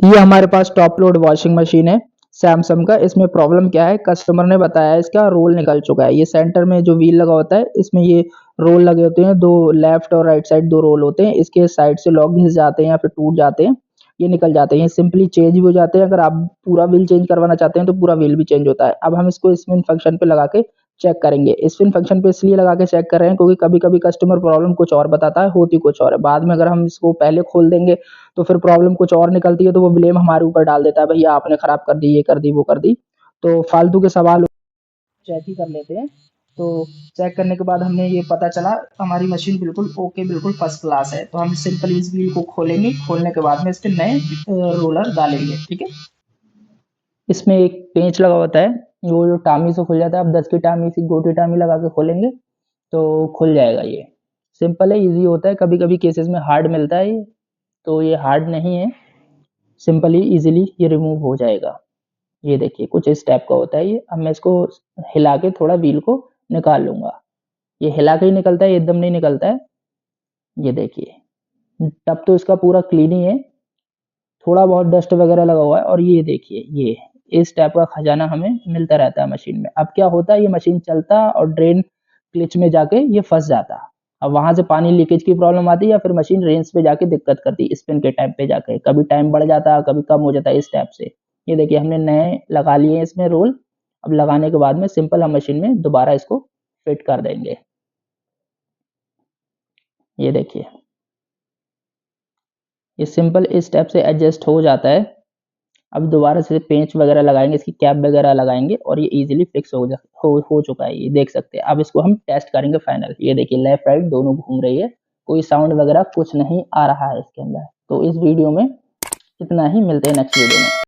ये हमारे पास top load washing machine है सैमसंग का। इसमें प्रॉब्लम क्या है, कस्टमर ने बताया इसका रोल निकल चुका है। ये सेंटर में जो व्हील लगा होता है इसमें ये रोल लगे होते हैं, दो लेफ्ट और राइट साइड दो रोल होते हैं। इसके साइड से लॉक घिस जाते हैं या फिर टूट जाते हैं, ये निकल जाते हैं। ये सिंपली चेंज भी हो जाते हैं। अगर आप पूरा व्हील चेंज करवाना चाहते हैं तो पूरा व्हील भी चेंज होता है। अब हम इसको स्पिन फंक्शन पे लगा के चेक करेंगे। स्पिन फंक्शन पे इसलिए लगा के चेक कर रहे हैं क्योंकि कभी कभी कस्टमर प्रॉब्लम कुछ और बताता है, होती कुछ और है। बाद में अगर हम इसको पहले खोल देंगे तो फिर प्रॉब्लम कुछ और निकलती है, तो वो ब्लेम हमारे ऊपर डाल देता है, भैया आपने खराब कर दी, ये कर दी, वो कर दी। तो फालतू के सवाल चेक ही कर लेते हैं। तो चेक करने के बाद हमने ये पता चला हमारी मशीन बिल्कुल ओके, बिल्कुल फर्स्ट क्लास है। तो हम सिंपल इस व्हील को खोलेंगे, खोलने के बाद में इस पे नए रोलर डालेंगे। ठीक है, इसमें एक पेंच लगा होता है, वो जो टामी से खुल जाता है। आप 10 की टामी से गोटी टामी लगा के खोलेंगे तो खुल जाएगा। ये सिंपल है, इजी होता है। कभी कभी केसेस में हार्ड मिलता है ये, तो ये हार्ड नहीं है, सिंपली इजीली ये रिमूव हो जाएगा। ये देखिए कुछ इस टाइप का होता है ये। अब मैं इसको हिला के थोड़ा व्हील को निकाल लूंगा। ये हिला के ही निकलता है, एकदम नहीं निकलता है। ये देखिए तब तो इसका पूरा क्लीन ही है, थोड़ा बहुत डस्ट वगैरह लगा हुआ है। और ये देखिए ये इस टाइप का खजाना हमें मिलता रहता है मशीन में। अब क्या होता है, ये मशीन चलता और ड्रेन क्लिच में जाके ये फंस जाता। अब वहां से पानी लीकेज की प्रॉब्लम आती या फिर मशीन रेंज पे जाके दिक्कत करती स्पिन के टाइम पे जाके। कभी टाइम बढ़ जाता, कभी कम हो जाता, इस टाइप से। ये देखिए हमने नए लगा लिए हैं इसमें रोल। अब लगाने के बाद में सिंपल हम मशीन में दोबारा इसको फिट कर देंगे। ये देखिए ये सिंपल इस स्टेप से एडजस्ट हो जाता है। अब दोबारा से पेंच वगैरह लगाएंगे, इसकी कैप वगैरह लगाएंगे और ये इजीली फिक्स हो चुका है। ये देख सकते हैं। अब इसको हम टेस्ट करेंगे फाइनल। ये देखिए लेफ्ट राइट दोनों घूम रही है, कोई साउंड वगैरह कुछ नहीं आ रहा है इसके अंदर। तो इस वीडियो में इतना ही, मिलते हैं नेक्स्ट वीडियो में।